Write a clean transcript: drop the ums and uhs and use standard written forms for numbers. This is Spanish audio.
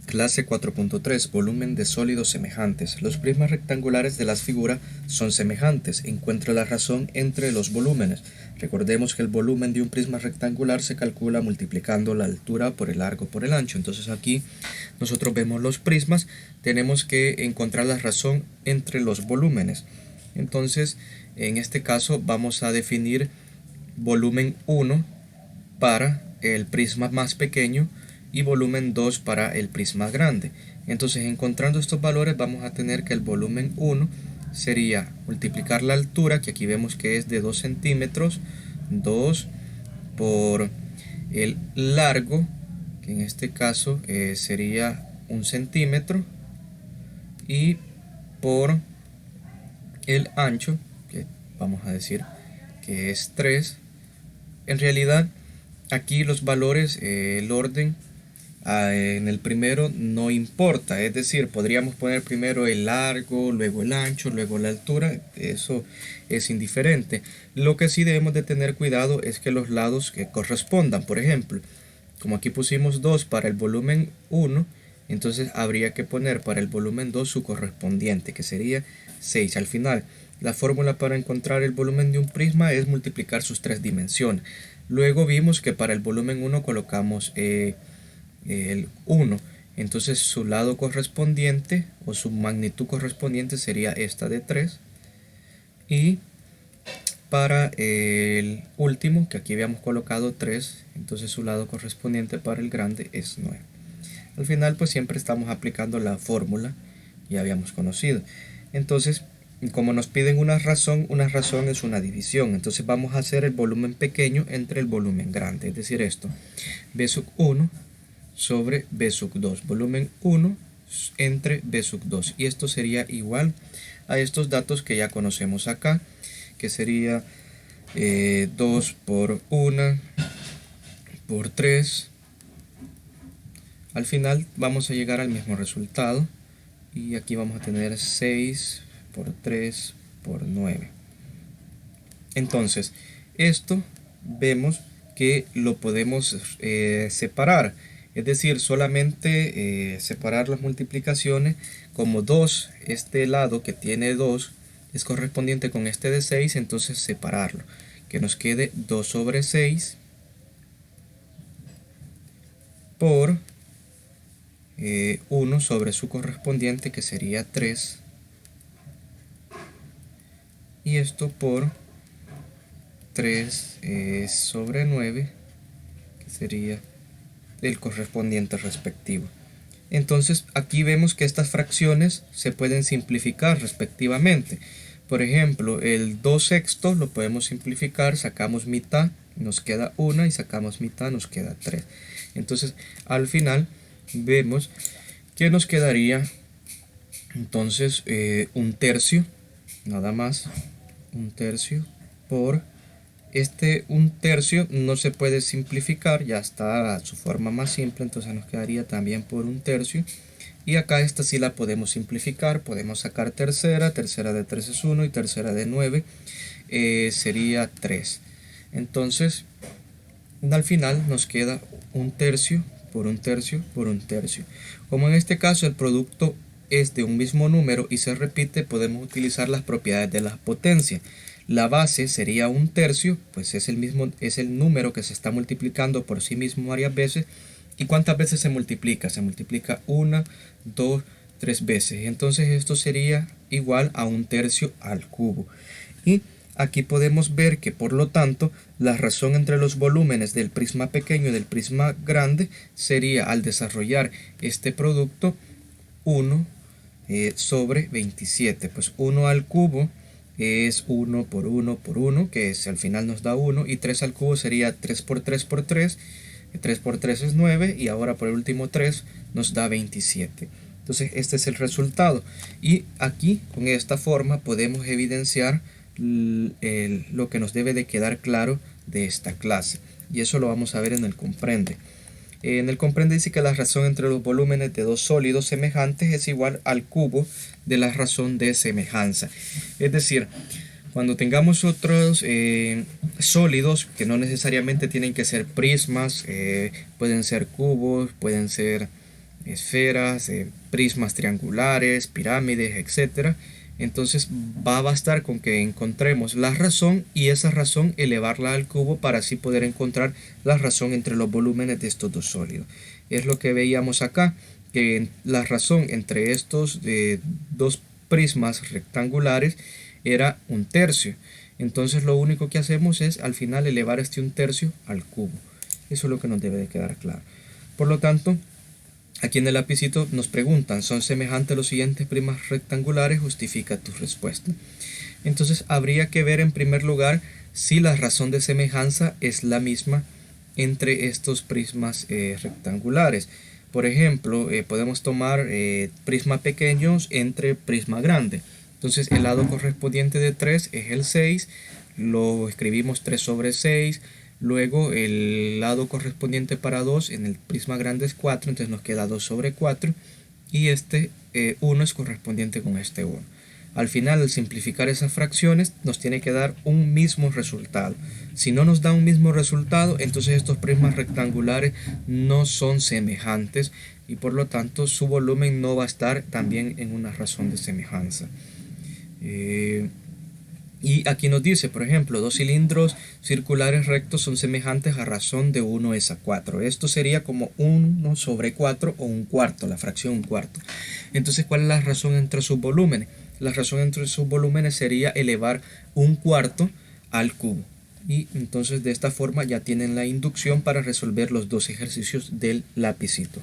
Clase 4.3 Volumen de sólidos semejantes. Los prismas rectangulares de las figuras son semejantes. Encuentra la razón entre los volúmenes. Recordemos que el volumen de un prisma rectangular se calcula multiplicando la altura por el largo por el ancho. Entonces aquí nosotros vemos los prismas. Tenemos que encontrar la razón entre los volúmenes. Entonces en este caso vamos a definir volumen 1 para el prisma más pequeño y volumen 2 para el prisma grande. Entonces, encontrando estos valores, vamos a tener que el volumen 1 sería multiplicar la altura, que aquí vemos que es de 2 centímetros, 2 por el largo, que en este caso sería 1 centímetro, y por el ancho, que vamos a decir que es 3. En realidad, aquí los valores, el orden en el primero no importa, es decir, podríamos poner primero el largo, luego el ancho, luego la altura, eso es indiferente. Lo que sí debemos de tener cuidado es que los lados que correspondan, por ejemplo, como aquí pusimos 2 para el volumen 1, entonces habría que poner para el volumen 2 su correspondiente, que sería 6. Al final, la fórmula para encontrar el volumen de un prisma es multiplicar sus 3 dimensiones. Luego vimos que para el volumen 1 colocamos el 1, entonces su lado correspondiente o su magnitud correspondiente sería esta de 3, y para el último, que aquí habíamos colocado 3, entonces su lado correspondiente para el grande es 9. Al final pues siempre estamos aplicando la fórmula que ya habíamos conocido. Entonces, como nos piden una razón es una división, entonces vamos a hacer el volumen pequeño entre el volumen grande, es decir, esto, b sub 1 sobre b sub 2, volumen 1 entre b sub 2, y esto sería igual a estos datos que ya conocemos acá, que sería 2 por 1 por 3. Al final vamos a llegar al mismo resultado, y aquí vamos a tener 6 por 3 por 9. Entonces, esto vemos que lo podemos separar, es decir, solamente separar las multiplicaciones como 2, este lado que tiene 2 es correspondiente con este de 6, entonces separarlo, que nos quede 2 sobre 6 por 1 sobre su correspondiente, que sería 3, y esto por 3 sobre 9, que sería el correspondiente respectivo. Entonces aquí vemos que estas fracciones se pueden simplificar respectivamente. Por ejemplo, el 2 sextos lo podemos simplificar, sacamos mitad, nos queda 1, y sacamos mitad, nos queda 3. Entonces al final vemos que nos quedaría entonces 1/3, nada más, 1/3 por este 1/3 no se puede simplificar, ya está a su forma más simple, entonces nos quedaría también por 1/3, y acá esta sí la podemos simplificar, podemos sacar tercera de 3 es 1 y tercera de 9 sería 3. Entonces al final nos queda 1/3 por 1/3 por 1/3. Como en este caso el producto es de un mismo número y se repite, podemos utilizar las propiedades de la potencia. La base sería 1/3, pues es el número que se está multiplicando por sí mismo varias veces. ¿Y cuántas veces se multiplica? Se multiplica 1, 2, 3 veces. Entonces esto sería igual a 1/3 al cubo. Y aquí podemos ver que por lo tanto la razón entre los volúmenes del prisma pequeño y del prisma grande sería, al desarrollar este producto, 1 sobre 27. Pues 1 al cubo es 1 por 1 por 1, que al final nos da 1, y 3 al cubo sería 3 por 3 por 3, 3 por 3 es 9, y ahora por el último 3 nos da 27. Entonces este es el resultado, y aquí con esta forma podemos evidenciar lo que nos debe de quedar claro de esta clase, y eso lo vamos a ver en el comprende. En el comprende dice que la razón entre los volúmenes de dos sólidos semejantes es igual al cubo de la razón de semejanza. Es decir, cuando tengamos otros sólidos, que no necesariamente tienen que ser prismas, pueden ser cubos, pueden ser esferas, prismas triangulares, pirámides, etcétera. Entonces va a bastar con que encontremos la razón y esa razón elevarla al cubo para así poder encontrar la razón entre los volúmenes de estos dos sólidos. Es lo que veíamos acá, que la razón entre estos dos prismas rectangulares era 1/3. Entonces lo único que hacemos es al final elevar este 1/3 al cubo. Eso es lo que nos debe de quedar claro. Por lo tanto, aquí en el lapicito nos preguntan, ¿son semejantes los siguientes prismas rectangulares? Justifica tu respuesta. Entonces habría que ver en primer lugar si la razón de semejanza es la misma entre estos prismas rectangulares. Por ejemplo, podemos tomar prismas pequeños entre prisma grande. Entonces el lado correspondiente de 3 es el 6, lo escribimos 3 sobre 6. Luego el lado correspondiente para 2 en el prisma grande es 4, entonces nos queda 2 sobre 4 y este 1 es correspondiente con este 1. Al final, al simplificar esas fracciones, nos tiene que dar un mismo resultado. Si no nos da un mismo resultado, entonces estos prismas rectangulares no son semejantes y por lo tanto su volumen no va a estar también en una razón de semejanza. Y aquí nos dice, por ejemplo, dos cilindros circulares rectos son semejantes a razón de 1 es a 4. Esto sería como 1 sobre 4 o un cuarto, la fracción un cuarto. Entonces, ¿cuál es la razón entre sus volúmenes? La razón entre sus volúmenes sería elevar un cuarto al cubo. Y entonces de esta forma ya tienen la inducción para resolver los dos ejercicios del lapicito.